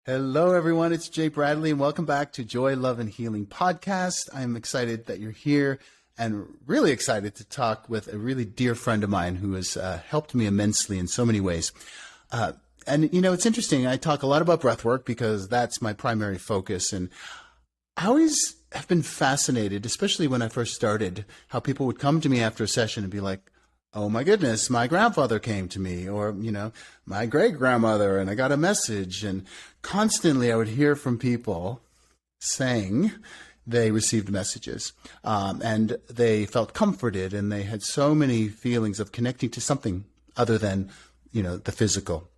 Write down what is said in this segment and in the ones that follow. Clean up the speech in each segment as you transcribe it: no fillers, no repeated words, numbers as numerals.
Hello, everyone. It's Jay Bradley, and welcome back to Joy, Love, and Healing podcast. I'm excited that you're here and really excited to talk with a really dear friend of mine who has helped me immensely in so many ways. It's interesting. I talk a lot about breathwork because that's my primary focus. And I always have been fascinated, especially when I first started, how people would come to me after a session and be like, oh my goodness, my grandfather came to me, or, my great grandmother, and I got a message. And constantly I would hear from people saying they received messages, and they felt comforted, and they had so many feelings of connecting to something other than, the physical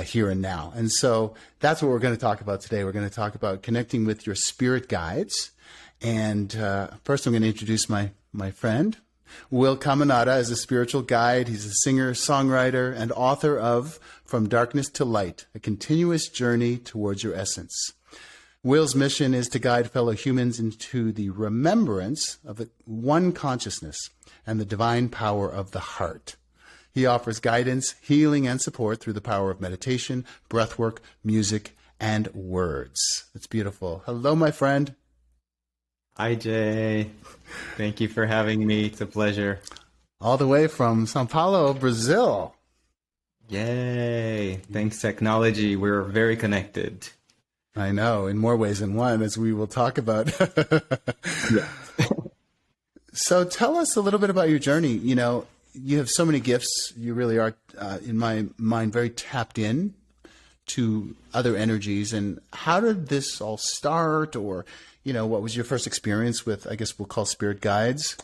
here and now. And so that's what we're going to talk about today. We're going to talk about connecting with your spirit guides. And first I'm going to introduce my friend, Will CAMINADA, is a spiritual guide. He's a singer, songwriter, and author of From Darkness to Light, a continuous journey towards your essence. Will's mission is to guide fellow humans into the remembrance of the one consciousness and the divine power of the heart. He offers guidance, healing, and support through the power of meditation, breathwork, music, and words. It's beautiful. Hello, my friend. Hi, Jay. Thank you for having me. It's a pleasure. All the way from Sao Paulo, Brazil. Yay. Thanks, technology. We're very connected. I know, in more ways than one, as we will talk about. Yeah. So tell us a little bit about your journey. You have so many gifts. You really are, in my mind, very tapped in to other energies. And how did this all start? Or, what was your first experience with, I guess we'll call spirit guides?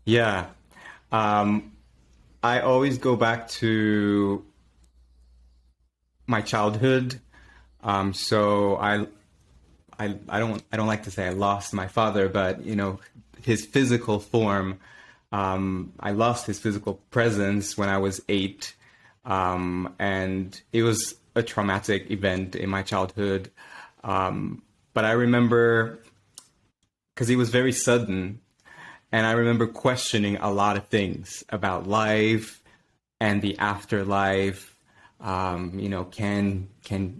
Yeah. I always go back to my childhood. So I don't like to say I lost my father, but, his physical form, I lost his physical presence when I was 8. And it was a traumatic event in my childhood. But I remember, because it was very sudden, and I remember questioning a lot of things about life and the afterlife. Can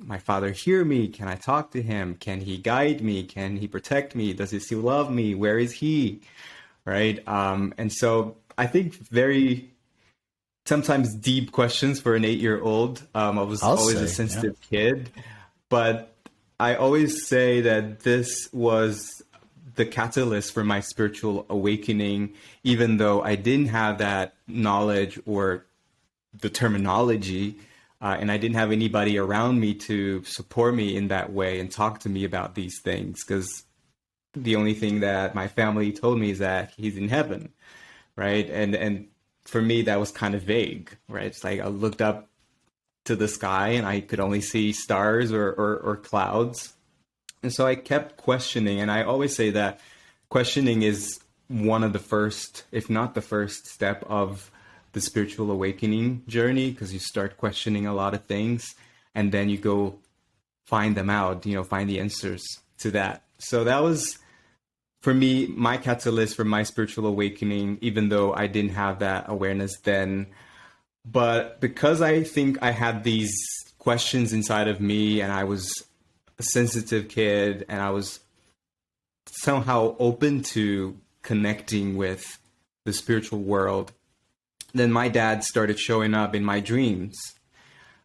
my father hear me? Can I talk to him? Can he guide me? Can he protect me? Does he still love me? Where is he? Right? And so I think very sometimes deep questions for an 8-year-old. I was always a sensitive kid, but I always say that this was the catalyst for my spiritual awakening, even though I didn't have that knowledge or the terminology, and I didn't have anybody around me to support me in that way and talk to me about these things, because the only thing that my family told me is that he's in heaven, right? And for me, that was kind of vague, right? It's like I looked up to the sky and I could only see stars or clouds. And so I kept questioning. And I always say that questioning is one of the first, if not the first step of the spiritual awakening journey, because you start questioning a lot of things and then you go find them out, find the answers to that. So that was, for me, my catalyst for my spiritual awakening, even though I didn't have that awareness then. But because I think I had these questions inside of me, and I was a sensitive kid, and I was somehow open to connecting with the spiritual world, then my dad started showing up in my dreams.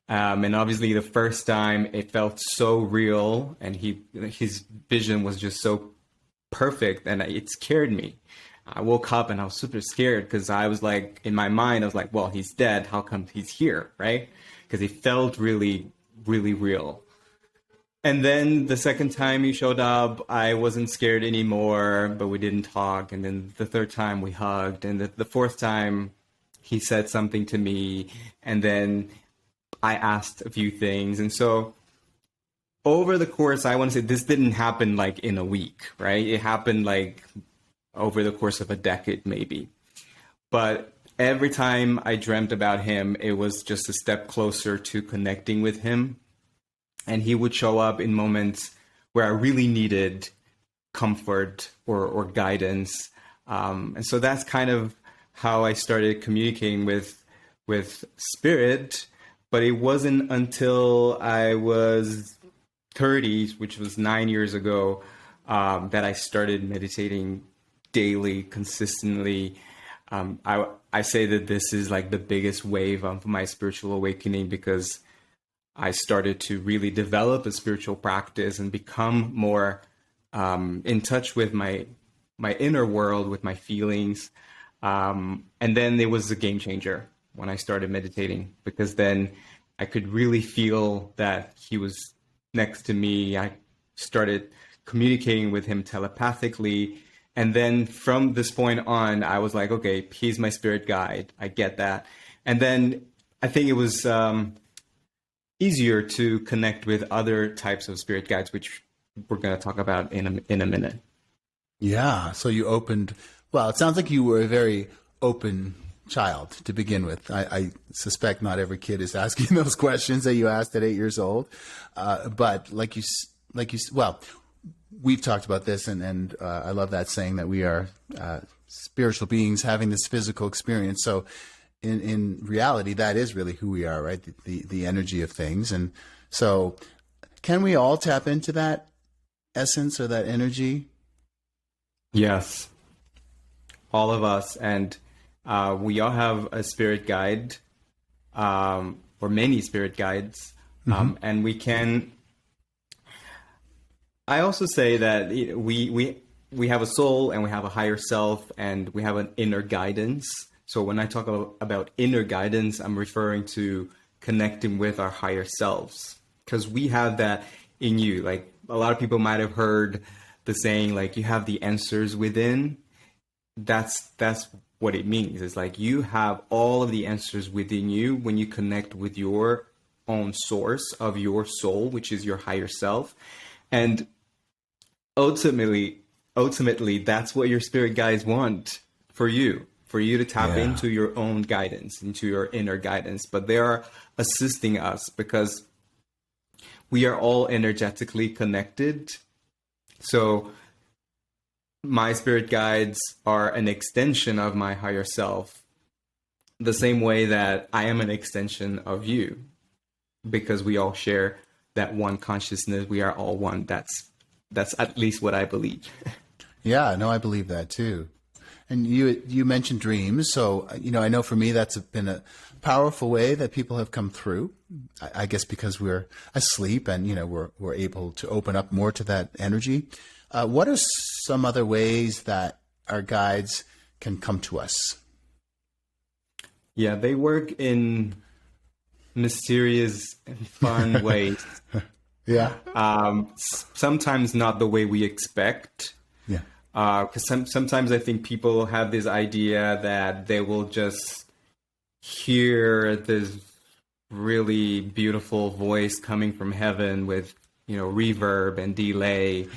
And obviously the first time it felt so real, and his vision was just so perfect, and it scared me. I woke up and I was super scared because I was like, in my mind, I was like, well, he's dead. How come he's here, right? Because it felt really, really real. And then the second time he showed up, I wasn't scared anymore, but we didn't talk. And then the third time we hugged. And the fourth time he said something to me. And then I asked a few things. And so over the course, I want to say this didn't happen like in a week, right? It happened like over the course of a decade, maybe. But every time I dreamt about him, it was just a step closer to connecting with him. And he would show up in moments where I really needed comfort or guidance. And so that's kind of how I started communicating with spirit. but it wasn't until I was 30, which was 9 years ago, that I started meditating daily, consistently. I say that this is like the biggest wave of my spiritual awakening, because I started to really develop a spiritual practice and become more in touch with my inner world, with my feelings. And then it was a game changer when I started meditating, because then I could really feel that he was next to me. I started communicating with him telepathically. And then from this point on, I was like, okay, he's my spirit guide. I get that. And then I think it was easier to connect with other types of spirit guides, which we're going to talk about in a minute. Yeah. So you opened, well, it sounds like you were a very open child to begin with. I suspect not every kid is asking those questions that you asked at 8 years old. But well, we've talked about this, and I love that saying that we are spiritual beings having this physical experience. So in reality, that is really who we are, right? The energy of things. And so can we all tap into that essence or that energy? Yes, all of us. And we all have a spirit guide, or many spirit guides. And we can, I also say that we have a soul, and we have a higher self, and we have an inner guidance. So when I talk about inner guidance, I'm referring to connecting with our higher selves, because we have that in you. Like, a lot of people might have heard the saying, like, you have the answers within. That's what it means. It's like you have all of the answers within you when you connect with your own source of your soul, which is your higher self. And ultimately, that's what your spirit guides want for you to tap into your own guidance, into your inner guidance. But they are assisting us because we are all energetically connected. So my spirit guides are an extension of my higher self, the same way that I am an extension of you, because we all share that one consciousness. We are all one. That's at least what I believe. Yeah, no, I believe that too. And you mentioned dreams. So, I know for me, that's been a powerful way that people have come through. I guess because we're asleep and, we're able to open up more to that energy. What are some other ways that our guides can come to us? Yeah, they work in mysterious and fun ways. Yeah. Sometimes not the way we expect. Yeah. Because sometimes I think people have this idea that they will just hear this really beautiful voice coming from heaven with, reverb and delay,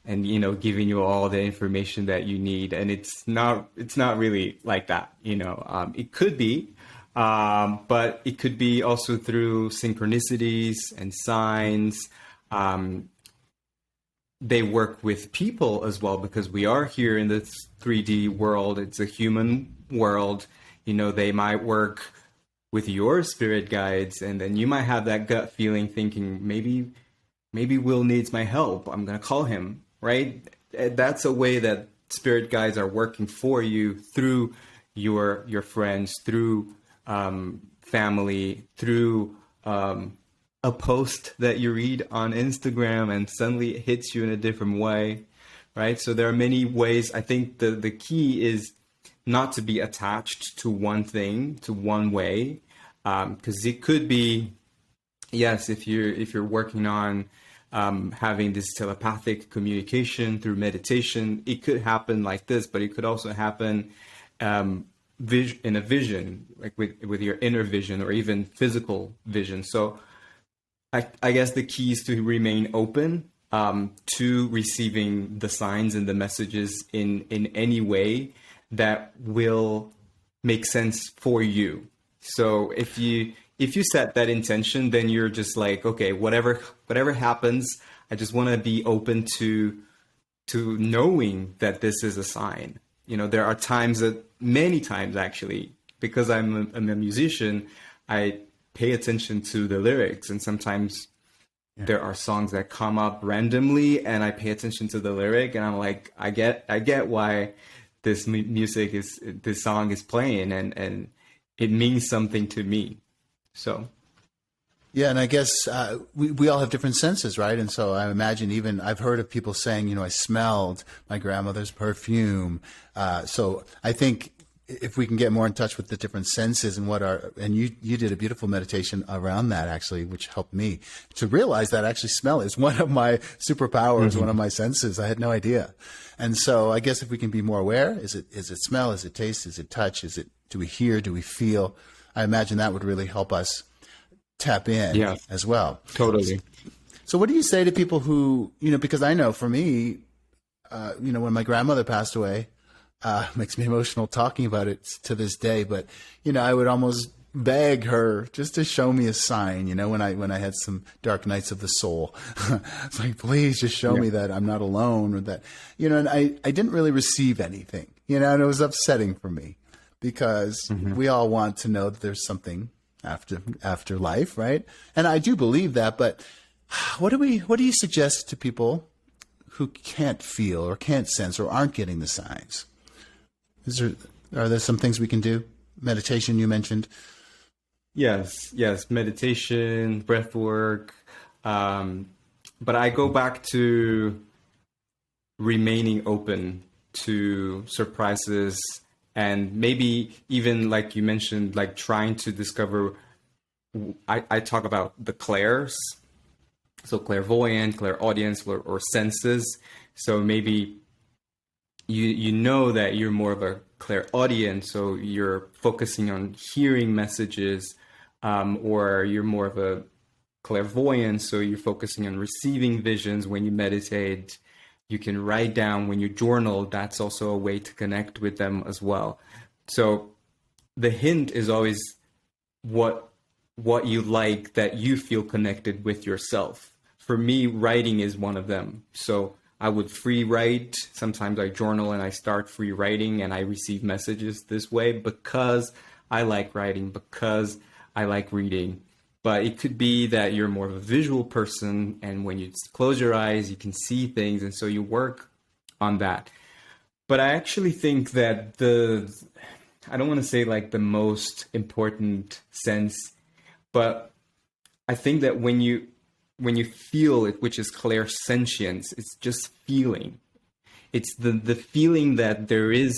and, giving you all the information that you need. And it's not really like that. It could be, but it could be also through synchronicities and signs. They work with people as well, because we are here in this 3D world. It's a human world. They might work with your spirit guides, and then you might have that gut feeling thinking, maybe Will needs my help. I'm going to call him, right? That's a way that spirit guides are working for you through your friends, through family, through a post that you read on Instagram, and suddenly it hits you in a different way, right? So there are many ways. I think the key is not to be attached to one thing, to one way, because it could be, yes, if you're working on having this telepathic communication through meditation, it could happen like this, but it could also happen in a vision, like with your inner vision, or even physical vision. So I guess the key is to remain open to receiving the signs and the messages in any way that will make sense for you. So if you set that intention, then you're just like, okay, whatever happens, I just want to be open to knowing that this is a sign. There are times, many times actually, because I'm a musician, I pay attention to the lyrics. And sometimes there are songs that come up randomly and I pay attention to the lyric and I'm like, I get why this this song is playing, and it means something to me. So. Yeah, and I guess we all have different senses, right? And so I imagine even I've heard of people saying, I smelled my grandmother's perfume. So I think if we can get more in touch with the different senses and and you did a beautiful meditation around that actually, which helped me to realize that actually smell is one of my superpowers, one of my senses. I had no idea. And so I guess if we can be more aware, is it smell? Is it taste? Is it touch? Do we hear? Do we feel? I imagine that would really help us tap in as well. Totally. So what do you say to people who, because I know for me, when my grandmother passed away, makes me emotional talking about it to this day, but, I would almost beg her just to show me a sign, when I had some dark nights of the soul. It's like, please just show me that I'm not alone, or that, and I didn't really receive anything, and it was upsetting for me because we all want to know that there's something after life, right? And I do believe that, but what do you suggest to people who can't feel or can't sense or aren't getting the signs? Are there some things we can do? Meditation, you mentioned. Yes, meditation, breathwork. But I go back to remaining open to surprises, and maybe even like you mentioned, like trying to discover, I talk about the clairs. So clairvoyant, clairaudience, or senses. So maybe you know that you're more of a clairaudience, so you're focusing on hearing messages, or you're more of a clairvoyant, so you're focusing on receiving visions when you meditate. You can write down when you journal. That's also a way to connect with them as well. So the hint is always what you like, that you feel connected with yourself. For me, writing is one of them. So I would free write. Sometimes I journal and I start free writing and I receive messages this way because I like writing, because I like reading. But it could be that you're more of a visual person, and when you close your eyes, you can see things, and so you work on that. But I actually think that I don't want to say like the most important sense, but I think that when you feel it, which is clairsentience, it's just feeling. It's the feeling that there is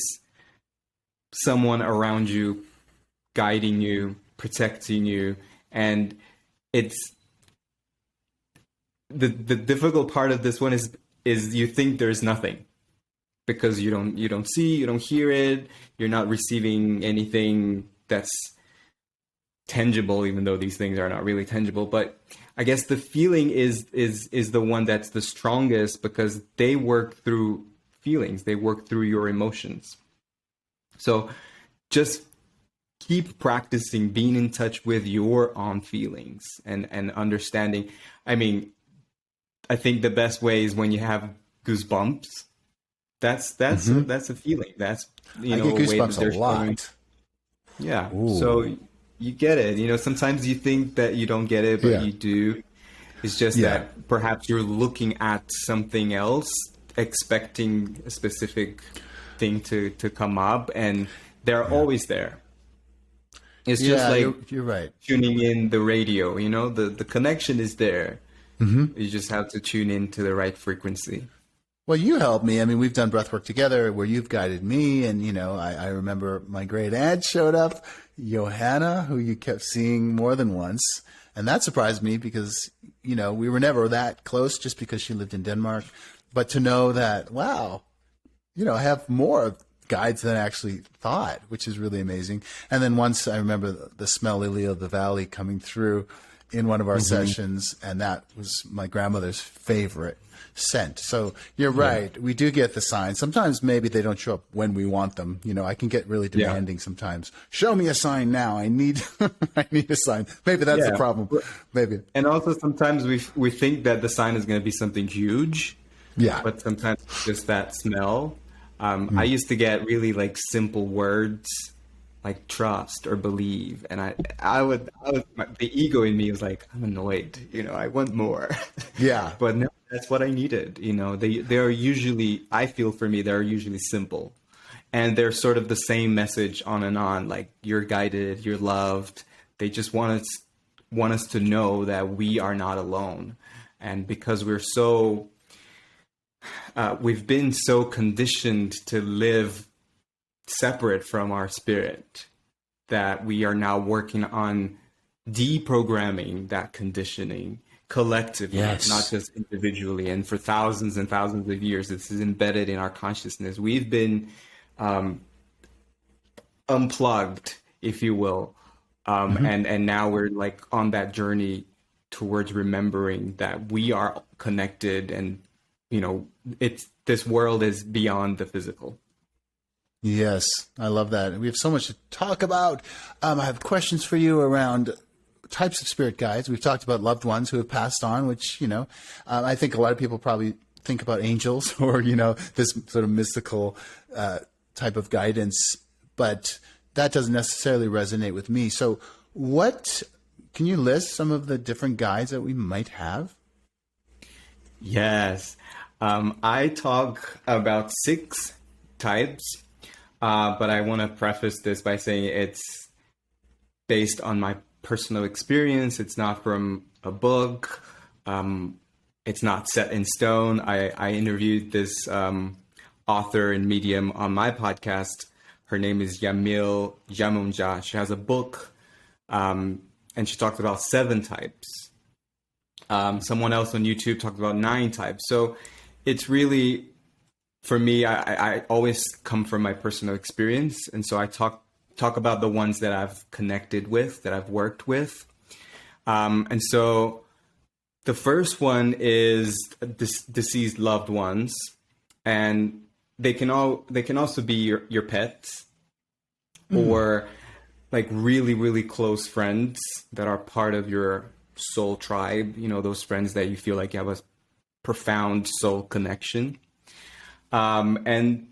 someone around you, guiding you, protecting you. And it's the difficult part of this one is you think there's nothing, because you don't see, you don't hear it, you're not receiving anything that's tangible, even though these things are not really tangible. But I guess the feeling is the one that's the strongest, because they work through feelings, they work through your emotions. So just keep practicing being in touch with your own feelings and understanding. I mean, I think the best way is when you have goosebumps. That's a feeling. That's, I get goosebumps a lot. Yeah. Ooh. So you get it. Sometimes you think that you don't get it, but you do. It's just that perhaps you're looking at something else, expecting a specific thing to come up, and they're always there. It's just like you're right. Tuning in the radio, the connection is there. You just have to tune into the right frequency. Well, you helped me. I mean, we've done breathwork together where you've guided me. And, I remember my great aunt showed up, Johanna, who you kept seeing more than once. And that surprised me because, we were never that close just because she lived in Denmark. But to know that, wow, I have more guides than I actually thought, which is really amazing. And then once I remember the smell lily of the valley coming through in one of our sessions, and that was my grandmother's favorite scent. So you're right. We do get the signs. Sometimes maybe they don't show up when we want them. I can get really demanding sometimes. Show me a sign now. I need I need a sign. Maybe that's the problem. Maybe. And also sometimes we think that the sign is going to be something huge. Yeah. But sometimes it's just that smell. I used to get really like simple words like trust or believe. And the ego in me was like, I'm annoyed, I want more. Yeah. But no, that's what I needed. They are usually, I feel for me, they're usually simple. And they're sort of the same message on and on, like you're guided, you're loved. They just want us to know that we are not alone. And because we've been so conditioned to live separate from our spirit, that we are now working on deprogramming that conditioning collectively, Yes. not just individually. And for thousands and thousands of years, this is embedded in our consciousness. We've been unplugged, if you will. And now we're like on that journey towards remembering that we are connected, and this world is beyond the physical. Yes, I love that. We have so much to talk about. I have questions for you around types of spirit guides. We've talked about loved ones who have passed on, which, I think a lot of people probably think about angels or, this sort of mystical type of guidance, but that doesn't necessarily resonate with me. So can you list some of the different guides that we might have? Yes. I talk about 6 types. But I want to preface this by saying it's based on my personal experience. It's not from a book. It's not set in stone. I interviewed this author and medium on my podcast. Her name is Yamil Yamunja. She has a book, and she talked about 7 types. Someone else on YouTube talked about 9 types. So it's really... For me, I always come from my personal experience. And so I talk about the ones that I've connected with, that I've worked with. And so the first one is deceased loved ones. And they can also be your pets, or like really, really close friends that are part of your soul tribe. Those friends that you feel like you have a profound soul connection. And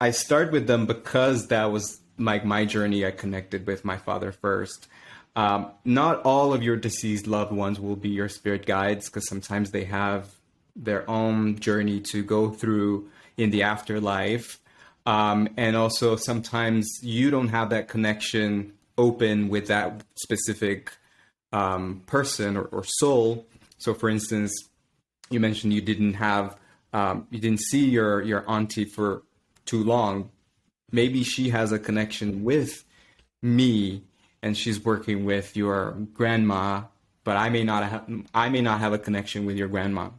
I start with them because that was like my journey. I connected with my father first. Not all of your deceased loved ones will be your spirit guides, because sometimes they have their own journey to go through in the afterlife. And also sometimes you don't have that connection open with that specific person or soul. So for instance, you mentioned you didn't see your auntie for too long. Maybe she has a connection with me, and she's working with your grandma, but I may not have a connection with your grandma.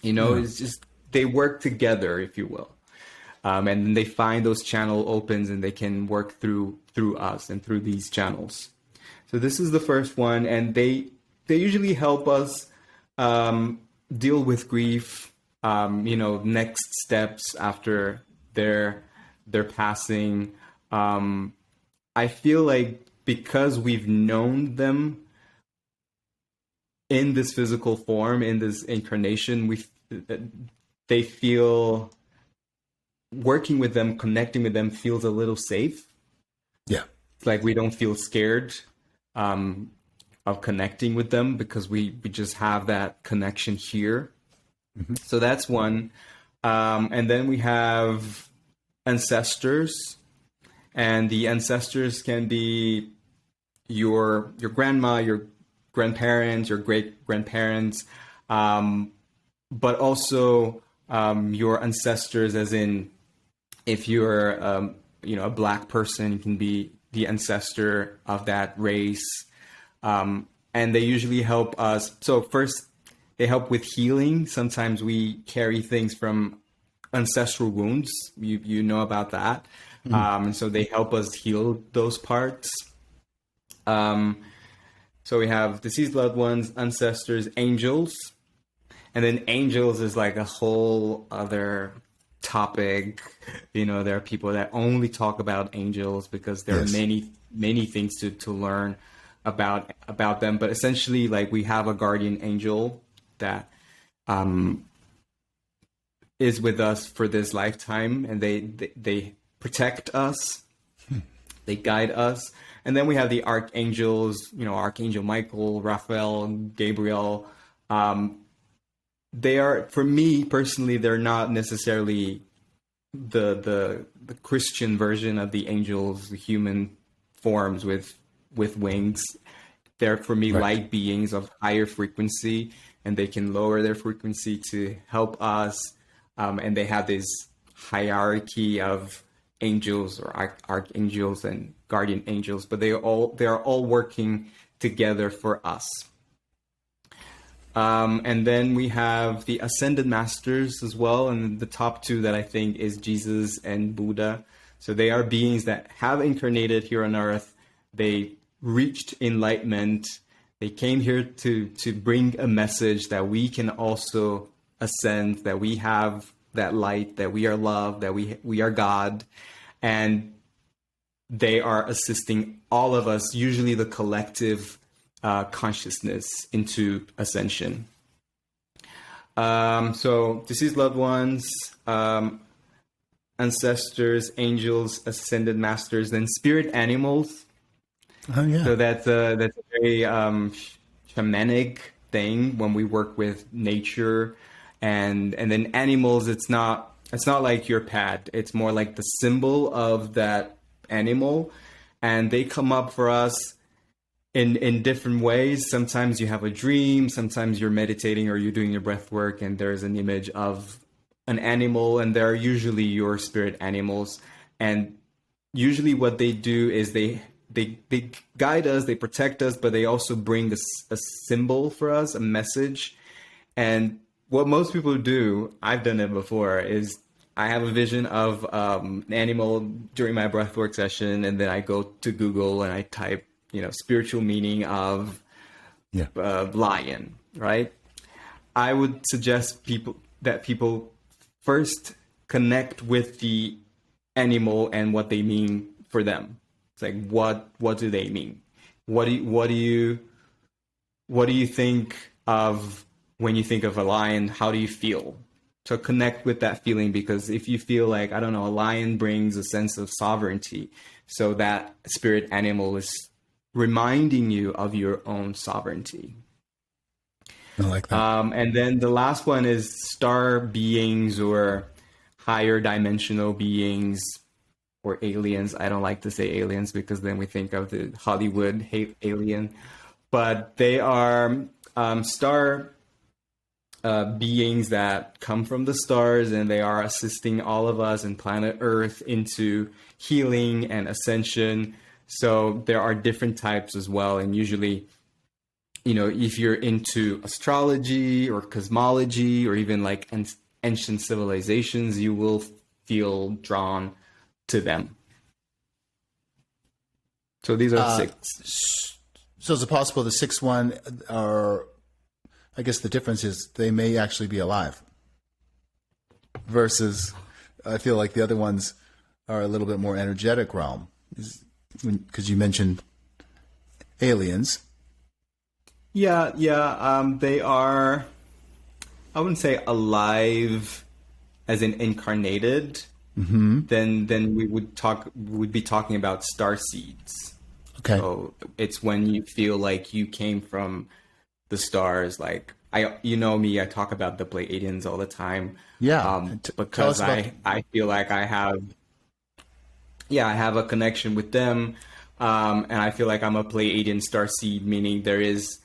It's just, they work together, if you will. And they find those channel opens, and they can work through us and through these channels. So this is the first one, and they usually help us deal with grief, next steps after their passing. I feel like because we've known them in this physical form, in this incarnation, they feel working with them, connecting with them feels a little safe. Yeah. It's like we don't feel scared of connecting with them, because we just have that connection here. Mm-hmm. So that's one. And then we have ancestors, and the ancestors can be your grandma, your grandparents, your great grandparents, but also your ancestors, as in, if you're a Black person, you can be the ancestor of that race. And they usually help us. So first, they help with healing. Sometimes we carry things from ancestral wounds. You know about that. And so they help us heal those parts. So we have deceased loved ones, ancestors, angels. And then angels is like a whole other topic. There are people that only talk about angels because there are many things to learn about them. But essentially, like, we have a guardian angel that is with us for this lifetime, and they protect us. They guide us. And then we have the archangels, Archangel Michael, Raphael, Gabriel. They are, for me personally, they're not necessarily the Christian version of the angels, the human forms with wings. They're, for me, light beings of higher frequency, and they can lower their frequency to help us. And they have this hierarchy of angels or archangels and guardian angels, but they are all working together for us. And then we have the ascended masters as well, and the top two that I think is Jesus and Buddha. So they are beings that have incarnated here on earth. They reached enlightenment. They came here to bring a message that we can also ascend, that we have that light, that we are love, that we are God. And they are assisting all of us, usually the collective consciousness, into ascension. So deceased loved ones, ancestors, angels, ascended masters, then spirit animals. Oh yeah. So that's a very shamanic thing when we work with nature, and then animals. It's not like your pet. It's more like the symbol of that animal, and they come up for us in different ways. Sometimes you have a dream, sometimes you're meditating or you're doing your breath work and there's an image of an animal, and they're usually your spirit animals. And usually what they do is they guide us, they protect us, but they also bring a symbol for us, a message. And what most people do, I've done it before, is I have a vision of an animal during my breathwork session, and then I go to Google and I type, spiritual meaning of lion, right? I would suggest people first connect with the animal and what they mean for them. It's like, what do they mean? What do you think of when you think of a lion? How do you feel? So connect with that feeling, because if you feel like, I don't know, a lion brings a sense of sovereignty, so that spirit animal is reminding you of your own sovereignty. I like that. And then the last one is star beings or higher dimensional beings or aliens. I don't like to say aliens because then we think of the Hollywood alien, but they are star beings that come from the stars, and they are assisting all of us in planet Earth into healing and ascension. So there are different types as well. And usually, if you're into astrology or cosmology or even like ancient civilizations, you will feel drawn to them. So these are six. So is it possible the sixth one are, I guess the difference is they may actually be alive, versus I feel like the other ones are a little bit more energetic realm, because you mentioned aliens. Yeah. They are, I wouldn't say alive as in incarnated. Mm-hmm. Then we would be talking about starseeds. Okay. So it's when you feel like you came from the stars. Like me, I talk about the Pleiadians all the time. Yeah. Because I feel like I have a connection with them. And I feel like I'm a Pleiadian starseed, meaning there is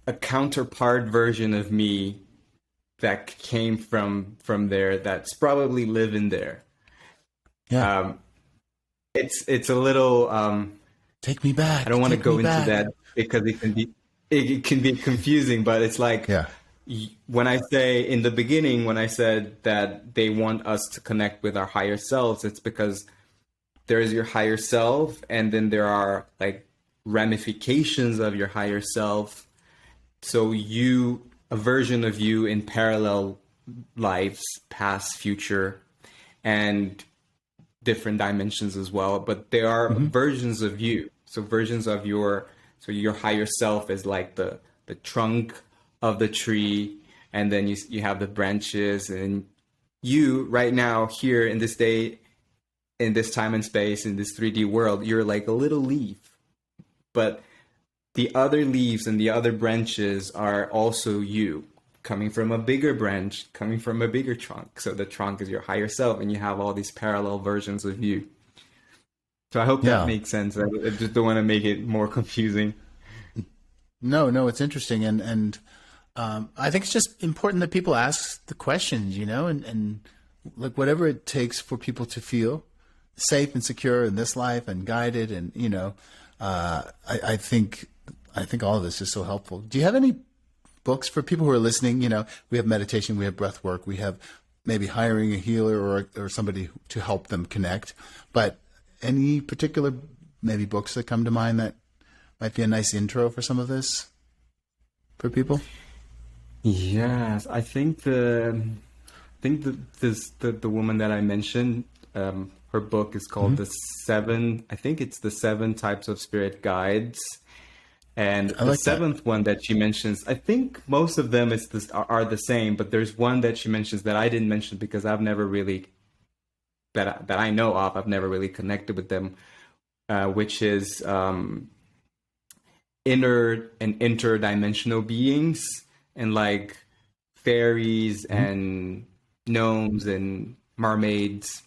a counterpart version of me that came from there, that's probably living there. Yeah. It's a little take me back. I don't want to go into that because it can be confusing, but it's like, when I say in the beginning, when I said that they want us to connect with our higher selves, it's because there is your higher self, and then there are like ramifications of your higher self. So a version of you in parallel lives, past, future, and different dimensions as well. But there are versions of you. So versions of your higher self is like the trunk of the tree, and then you have the branches, and you right now here in this day in this time and space, in this 3D world, you're like a little leaf. But the other leaves and the other branches are also you, coming from a bigger branch, coming from a bigger trunk. So the trunk is your higher self, and you have all these parallel versions of you. So I hope that makes sense. I just don't want to make it more confusing. No, it's interesting. And I think it's just important that people ask the questions, you know, and like whatever it takes for people to feel safe and secure in this life and guided. And, you know, I think all of this is so helpful. Do you have any books for people who are listening? You know, we have meditation, we have breath work, we have maybe hiring a healer or somebody to help them connect. But any particular maybe books that come to mind that might be a nice intro for some of this for people? Yes, I think the woman that I mentioned, her book is called I think it's the 7 Types of Spirit Guides. And the seventh one that she mentions, I think most of them are the same, but there's one that she mentions that I didn't mention because I've never really, that I know of, I've never really connected with them, which is inner and interdimensional beings, and like fairies and gnomes and mermaids.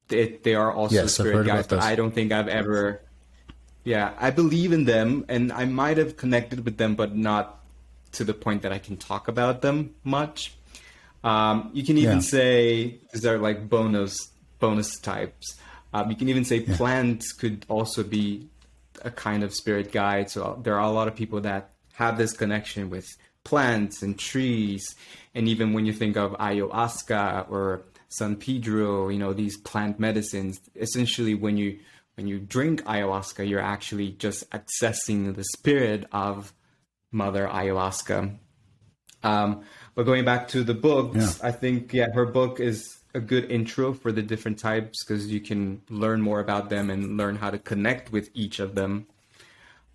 They are also spirit guides, but I don't think I've ever... Yeah, I believe in them, and I might have connected with them, but not to the point that I can talk about them much. You can even say these are like bonus types. You can even say plants could also be a kind of spirit guide. So there are a lot of people that have this connection with plants and trees, and even when you think of ayahuasca or San Pedro, you know, these plant medicines. Essentially, when you drink ayahuasca, you're actually just accessing the spirit of Mother Ayahuasca. But going back to the books, I think, her book is a good intro for the different types because you can learn more about them and learn how to connect with each of them.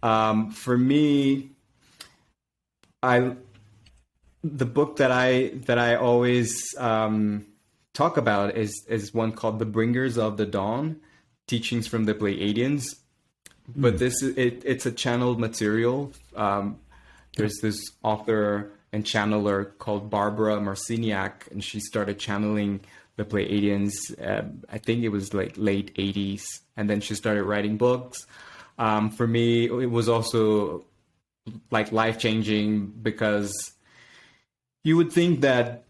For me, the book that I always talk about is one called The Bringers of the Dawn, Teachings from the Pleiadians. But it's a channeled material. There's this author and channeler called Barbara Marciniak, and she started channeling the Pleiadians. I think it was like late 80s, and then she started writing books. For me, it was also like life-changing because you would think that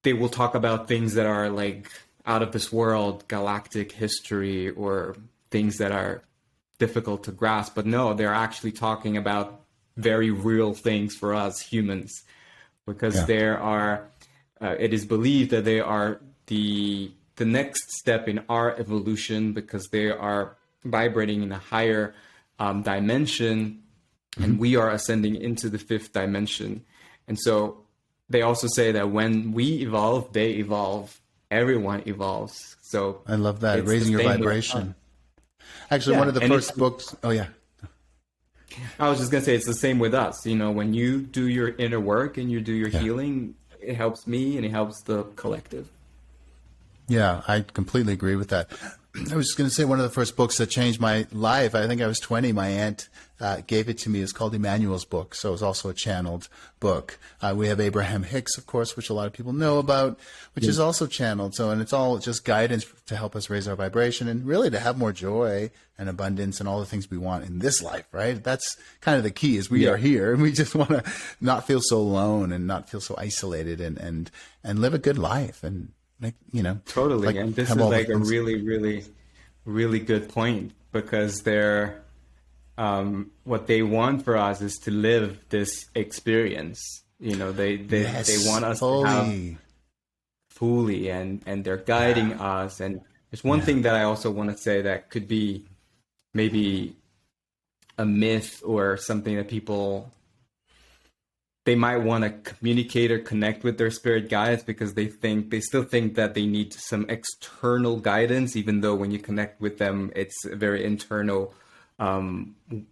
they will talk about things that are like out of this world, galactic history, or things that are difficult to grasp. But no, they're actually talking about very real things for us humans, because there are, it is believed that they are the next step in our evolution, because they are vibrating in a higher dimension, and we are ascending into the 5th dimension. And so they also say that when we evolve, they evolve. Everyone evolves. So I love that, raising your vibration. Actually, one of the first books. Oh yeah. I was just gonna say it's the same with us. You know, when you do your inner work and you do your healing, it helps me and it helps the collective. Yeah, I completely agree with that. I was just going to say one of the first books that changed my life, I think I was 20, my aunt gave it to me. It's called Emmanuel's Book. So it's also a channeled book. We have Abraham Hicks, of course, which a lot of people know about, which is also channeled. So, and it's all just guidance to help us raise our vibration and really to have more joy and abundance and all the things we want in this life, right? That's kind of the key, is we are here and we just want to not feel so alone and not feel so isolated and live a good life and, like, you know, totally. Like, and this is like a really, really, really good point, because they're, what they want for us is to live this experience. You know, they want us to have fully, and they're guiding us. And there's one thing that I also want to say that could be maybe a myth or something that people, they might want to communicate or connect with their spirit guides because they still think that they need some external guidance, even though when you connect with them, it's a very internal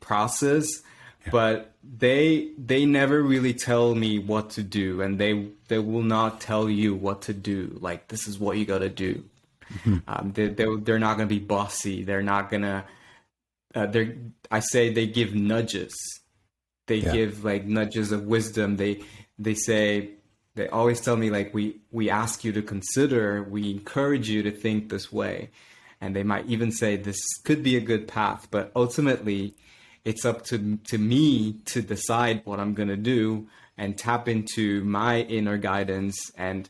process. Yeah. But they never really tell me what to do, and they will not tell you what to do. Like, this is what you got to do. They're not going to be bossy. They're not going to, I say they give nudges. They give like nudges of wisdom. They say, they always tell me like, we ask you to consider, we encourage you to think this way. And they might even say this could be a good path, but ultimately it's up to me to decide what I'm going to do and tap into my inner guidance and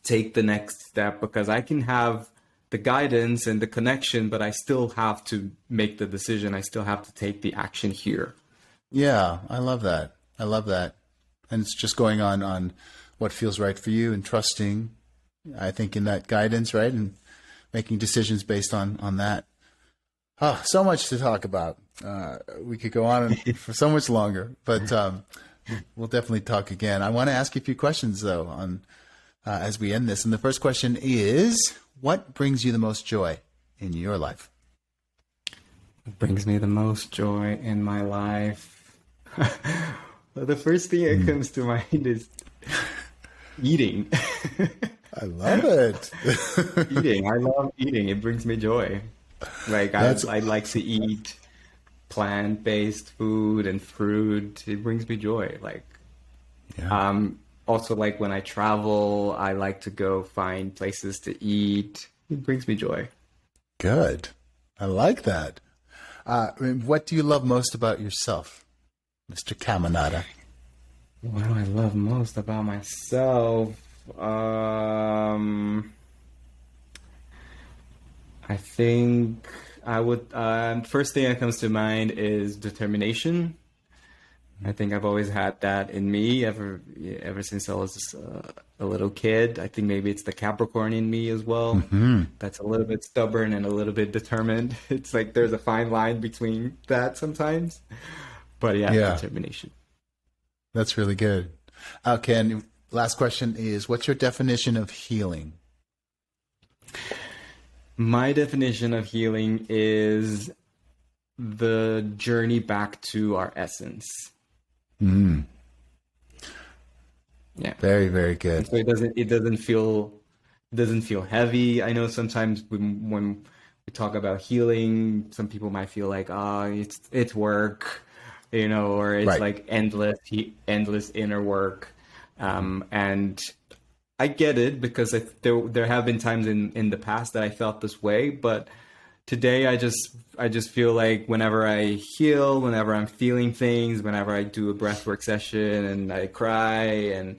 take the next step, because I can have the guidance and the connection, but I still have to make the decision. I still have to take the action here. Yeah, I love that. I love that. And it's just going on what feels right for you and trusting, I think, in that guidance, right? And making decisions based on that. Oh, so much to talk about. We could go on for so much longer, but we'll definitely talk again. I want to ask you a few questions, though, on as we end this. And the first question is, what brings you the most joy in your life? What brings me the most joy in my life? Well, the first thing that comes to mind is eating. I love it. Eating. I love eating. It brings me joy. Like I like to eat plant-based food and fruit. It brings me joy. Like, also like when I travel, I like to go find places to eat. It brings me joy. Good. I like that. What do you love most about yourself, Mr. CAMINADA? What do I love most about myself? I think I would, first thing that comes to mind is determination. I think I've always had that in me ever since I was a little kid. I think maybe it's the Capricorn in me as well. Mm-hmm. That's a little bit stubborn and a little bit determined. It's like there's a fine line between that sometimes. But yeah. Determination. That's really good. Okay, and last question is, what's your definition of healing? My definition of healing is the journey back to our essence. Mm. Yeah. Very, very good. So it doesn't feel heavy. I know sometimes when we talk about healing, some people might feel like, it's work, or it's like endless inner work. And I get it, because there have been times in the past that I felt this way, but today I just feel like whenever I heal, whenever I'm feeling things, whenever I do a breathwork session and I cry and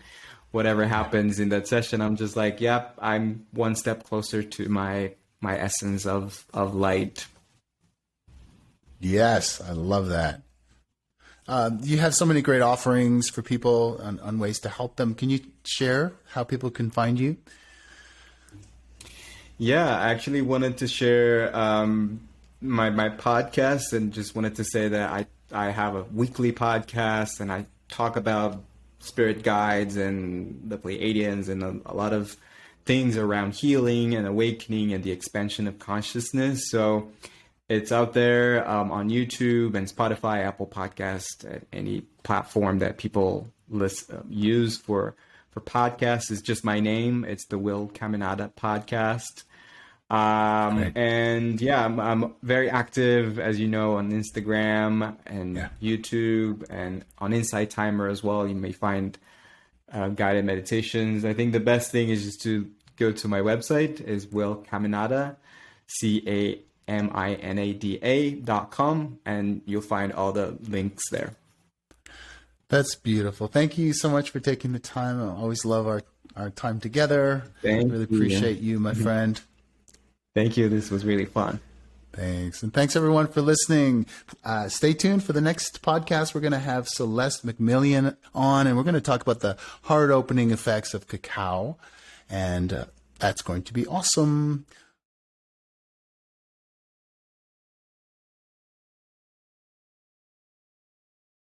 whatever happens in that session, I'm just like, yep, I'm one step closer to my essence of light. Yes, I love that. You have so many great offerings for people on ways to help them. Can you share how people can find you? Yeah, I actually wanted to share my podcast, and just wanted to say that I have a weekly podcast, and I talk about spirit guides and the Pleiadians and a lot of things around healing and awakening and the expansion of consciousness. So it's out there on YouTube and Spotify, Apple Podcast, any platform that people use for podcasts. Is just my name. It's the Will CAMINADA podcast. And yeah, I'm very active, as you know, on Instagram and YouTube, and on Insight Timer as well. You may find guided meditations. I think the best thing is just to go to my website, is Will CAMINADA, CAMINADA.com, and you'll find all the links there. That's beautiful. Thank you so much for taking the time. I always love our time together. Really appreciate you, my friend. Thank you. This was really fun. Thanks. And thanks, everyone, for listening. Stay tuned for the next podcast. We're going to have Celeste McMillian on, and we're going to talk about the heart-opening effects of cacao. And that's going to be awesome.